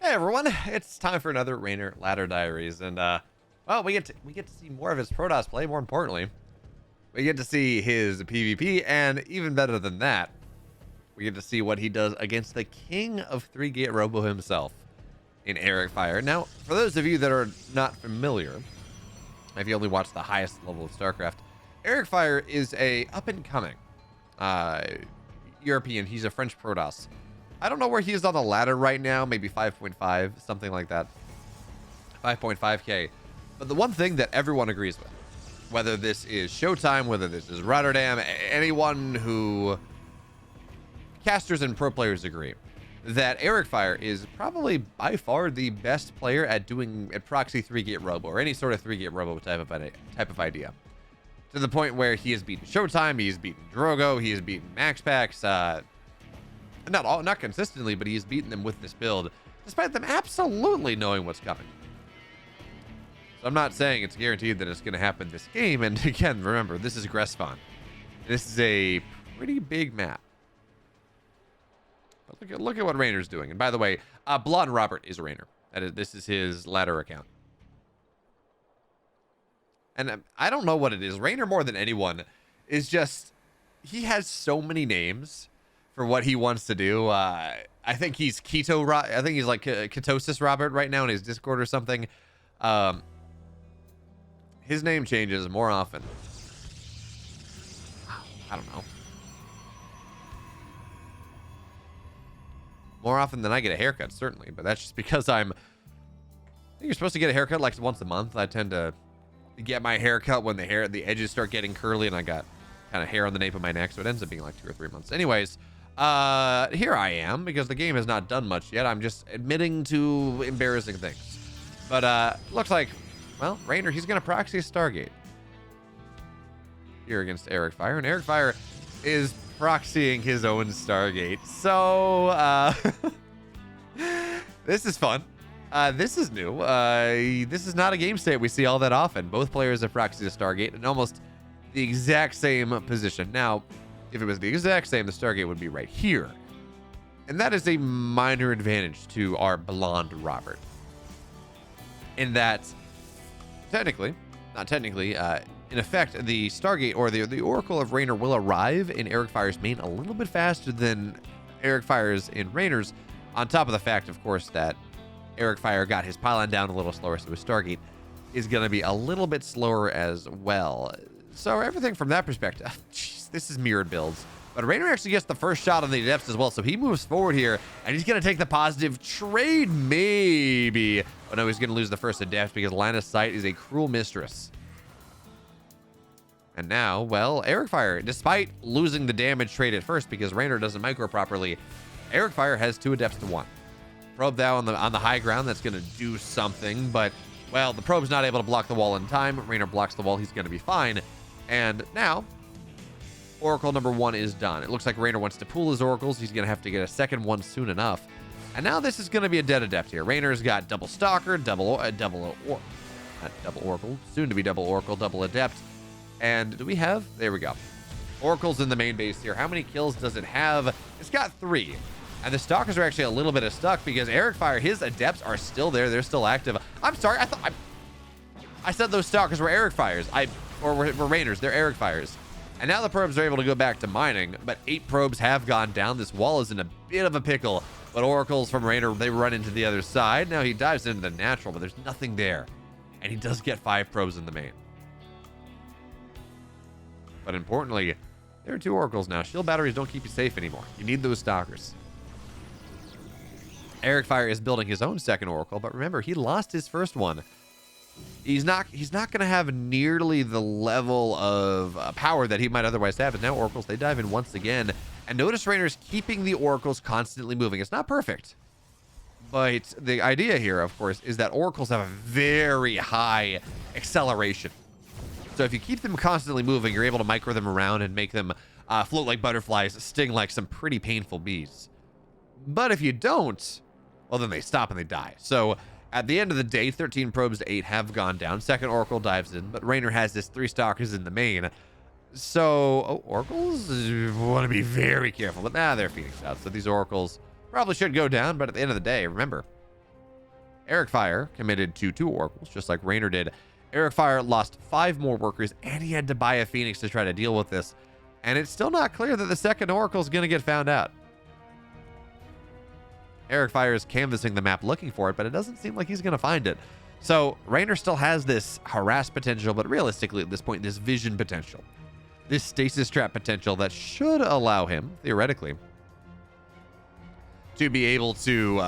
Hey everyone, it's time for another Reynor Ladder Diaries, and well, we get to see more of his protoss play. More importantly, we get to see his PvP, and even better than that, we get to see what he does against the king of 3-gate robo himself in Arrogfire. Now, for those of you that are not familiar, if you only watch the highest level of StarCraft, Arrogfire is a up-and-coming European. He's a French protoss. I don't know where he is on the ladder right now, maybe 5.5, something like that. 5.5k. But the one thing that everyone agrees with, whether this is Showtime, whether this is Rotterdam, anyone who casters and pro players agree, that Arrogfire is probably by far the best player at doing a proxy 3-gate robo, or any sort of 3-gate robo type of idea. To the point where he has beaten Showtime, he's beaten Drogo, he has beaten Max Packs, not consistently, but he's beaten them with this build, despite them absolutely knowing what's coming. So I'm not saying it's guaranteed that it's going to happen this game. And again, remember, this is Gresvan. This is a pretty big map. But look at what Reynor's doing. And by the way, Blonde Robert is Reynor. This is his ladder account. And I don't know what it is. Reynor, more than anyone, is just, he has so many names for what he wants to do. I think he's I think he's like Ketosis Robert right now in his Discord or something. His name changes more often. I don't know. More often than I get a haircut, certainly. But that's just because I think you're supposed to get a haircut like once a month. I tend to get my haircut when the edges start getting curly and I got kind of hair on the nape of my neck. So it ends up being like 2 or 3 months. Anyways, here I am, because the game has not done much yet. I'm just admitting to embarrassing things. But looks like, well, Reynor, he's gonna proxy Stargate here against Arrogfire, and Arrogfire is proxying his own Stargate. So this is fun. This is new. This is not a game state we see all that often. Both players have proxied a Stargate in almost the exact same position. Now, if it was the exact same, the Stargate would be right here. And that is a minor advantage to our Blonde Robert. In that, in effect, the Stargate, or the Oracle of Reynor, will arrive in Arrogfire's main a little bit faster than Arrogfire's in Reynor's, on top of the fact, of course, that Arrogfire got his pylon down a little slower, so his Stargate is going to be a little bit slower as well. So everything from that perspective, geez, this is mirrored builds. But Reynor actually gets the first shot on the adepts as well, so he moves forward here, and he's going to take the positive trade, maybe. Oh no, he's going to lose the first adept because line of sight is a cruel mistress. And now, well, Arrogfire, despite losing the damage trade at first because Reynor doesn't micro properly, Arrogfire has 2 adepts to 1. Probe thou on the high ground, that's going to do something, but, well, the probe's not able to block the wall in time. Reynor blocks the wall, he's going to be fine. And now, Oracle number 1 is done. It looks like Reynor wants to pool his oracles. He's going to have to get a second one soon enough. And now this is going to be a dead adept here. Reynor's got double stalker, double oracle, soon to be double oracle, double adept. And do we have? There we go. Oracle's in the main base here. How many kills does it have? It's got 3. And the stalkers are actually a little bit stuck because Arrogfire, his adepts are still there. They're still active. I'm sorry. I said those stalkers were Arrogfires. Or were Reynors. They're Arrogfires. And now the probes are able to go back to mining, but 8 probes have gone down. This wall is in a bit of a pickle, but oracles from Reynor, they run into the other side. Now he dives into the natural, but there's nothing there. And he does get 5 probes in the main. But importantly, there are 2 oracles now. Shield batteries don't keep you safe anymore. You need those stalkers. Arrogfire is building his own second oracle, but remember, he lost his first one. He's not going to have nearly the level of power that he might otherwise have. And now oracles, they dive in once again. And notice Reynor's keeping the oracles constantly moving. It's not perfect. But the idea here, of course, is that oracles have a very high acceleration. So if you keep them constantly moving, you're able to micro them around and make them float like butterflies, sting like some pretty painful bees. But if you don't, well, then they stop and they die. So at the end of the day, 13 probes to 8 have gone down. Second oracle dives in, but Reynor has this 3 stalkers in the main. So, oracles, you want to be very careful. But they're Phoenix out, so these oracles probably should go down. But at the end of the day, remember, Arrogfire committed to 2 oracles, just like Reynor did. Arrogfire lost 5 more workers, and he had to buy a Phoenix to try to deal with this. And it's still not clear that the second oracle is going to get found out. Arrogfire is canvassing the map looking for it, but it doesn't seem like he's going to find it. So Reynor still has this harass potential, but realistically at this point, this vision potential, this stasis trap potential that should allow him, theoretically, to be able to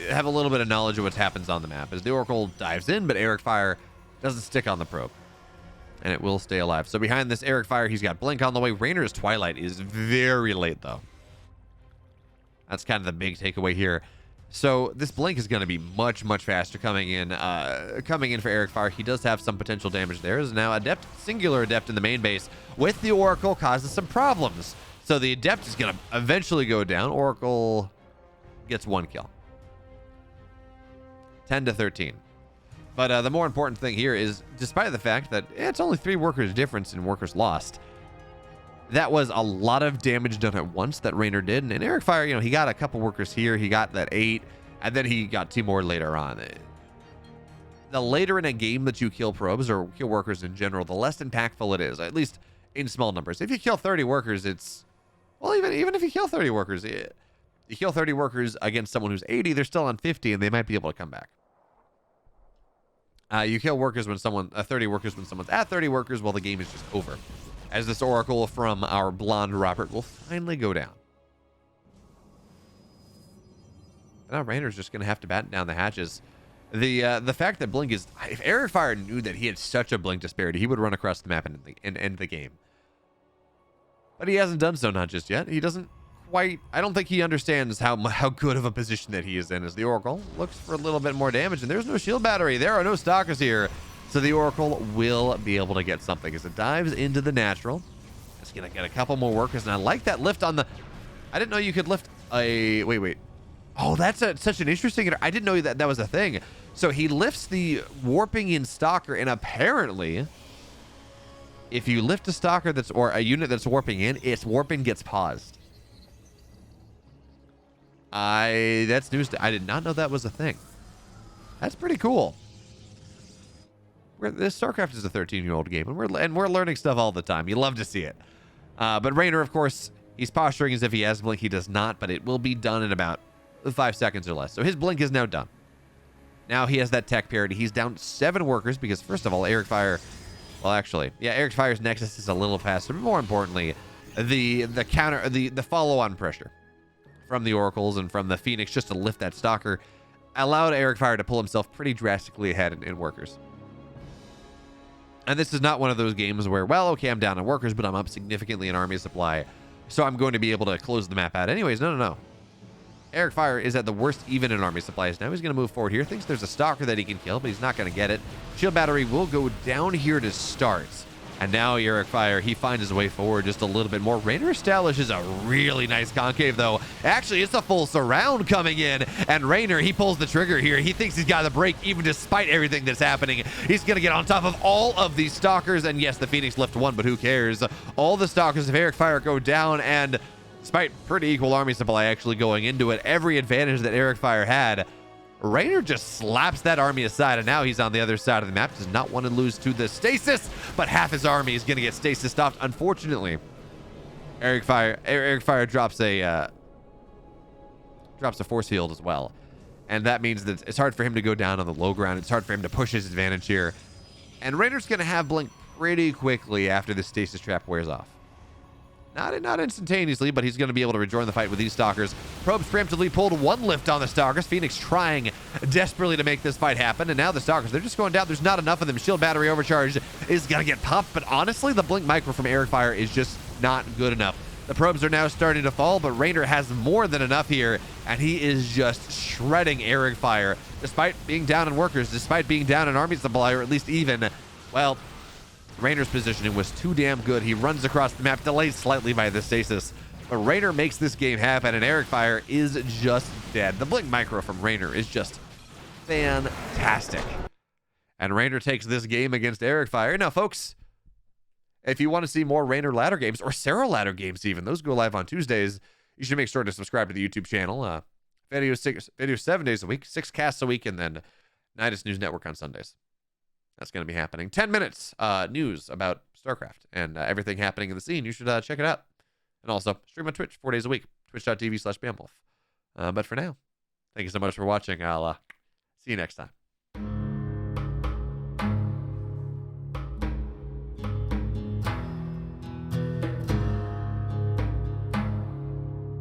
have a little bit of knowledge of what happens on the map as the oracle dives in, but Arrogfire doesn't stick on the probe, and it will stay alive. So behind this Arrogfire, he's got Blink on the way. Reynor's Twilight is very late, though. That's kind of the big takeaway here. So this Blink is going to be much, much faster coming in for Arrogfire. He does have some potential damage there. Is now Adept, singular Adept in the main base with the Oracle causes some problems. So the Adept is going to eventually go down. Oracle gets 1 kill. 10-13. But the more important thing here is, despite the fact that it's only 3 workers difference in workers lost, that was a lot of damage done at once that Reynor did. And in Arrogfire, you know, he got a couple workers here. He got that 8, and then he got 2 more later on. The later in a game that you kill probes or kill workers in general, the less impactful it is, at least in small numbers. If you kill 30 workers, it's... Well, even if you kill 30 workers, you kill 30 workers against someone who's 80, they're still on 50, and they might be able to come back. You kill workers when 30 workers when someone's at 30 workers, well, the game is just over. As this oracle from our blonde Robert will finally go down. Now Reynor's just going to have to batten down the hatches. The fact that Blink is... If Arrogfire knew that he had such a Blink disparity, he would run across the map and end the game. But he hasn't done so, not just yet. He doesn't quite... I don't think he understands how good of a position that he is in as the Oracle looks for a little bit more damage. And there's no shield battery. There are no stalkers here. So the Oracle will be able to get something as it dives into the natural. It's going to get a couple more workers. And I like that lift on the... I didn't know you could lift a... Wait. Oh, that's such an interesting... I didn't know that was a thing. So he lifts the warping in stalker, and apparently, if you lift a stalker or a unit that's warping in, its warping gets paused. That's news. I did not know that was a thing. That's pretty cool. This StarCraft is a 13-year-old game, and we're learning stuff all the time. You love to see it. But Reynor, of course, he's posturing as if he has Blink. He does not, but it will be done in about 5 seconds or less. So his Blink is now done. Now he has that tech parity. He's down 7 workers because, first of all, Arrogfire... Well, actually, yeah, Arrogfire's Nexus is a little faster, but more importantly, the follow-on pressure from the Oracles and from the Phoenix just to lift that Stalker allowed Arrogfire to pull himself pretty drastically ahead in workers. And this is not one of those games where, well, okay, I'm down in workers, but I'm up significantly in army supply, so I'm going to be able to close the map out anyways. No. Arrogfire is at the worst even in army supplies. Now he's going to move forward here. Thinks there's a stalker that he can kill, but he's not going to get it. Shield battery will go down here to start. And now Arrogfire, he finds his way forward just a little bit more. Reynor establishes a really nice concave, though. Actually, it's a full surround coming in. And Reynor, he pulls the trigger here. He thinks he's got the break, even despite everything that's happening. He's going to get on top of all of these stalkers. And yes, the Phoenix left 1, but who cares? All the stalkers of Arrogfire go down, and despite pretty equal army supply actually going into it, every advantage that Arrogfire had, Reynor just slaps that army aside, and now he's on the other side of the map. Does not want to lose to the stasis, but half his army is going to get stasis stopped. Unfortunately, Arrogfire drops a force field as well, and that means that it's hard for him to go down on the low ground. It's hard for him to push his advantage here, and Reynor's going to have Blink pretty quickly after the stasis trap wears off. Not instantaneously, but he's going to be able to rejoin the fight with these stalkers. Probes preemptively pulled 1 lift on the stalkers. Phoenix trying desperately to make this fight happen, and now the stalkers, they're just going down. There's not enough of them. Shield battery overcharge is going to get popped, but honestly, the Blink micro from Arrogfire is just not good enough. The probes are now starting to fall, but Reynor has more than enough here, and he is just shredding Arrogfire, despite being down in workers, despite being down in army supply, or at least even. Well, Reynor's positioning was too damn good. He runs across the map, delayed slightly by the stasis, but Reynor makes this game happen, and Arrogfire is just dead. The Blink micro from Reynor is just fantastic. And Reynor takes this game against Arrogfire. Now, folks, if you want to see more Reynor ladder games, or Sarah ladder games even, those go live on Tuesdays, you should make sure to subscribe to the YouTube channel. Videos 7 days a week, 6 casts a week, and then Nidus News Network on Sundays. That's going to be happening. 10 minutes news about StarCraft and everything happening in the scene. You should check it out. And also stream on Twitch 4 days a week. Twitch.tv/Bamwolf. But for now, thank you so much for watching. I'll see you next time.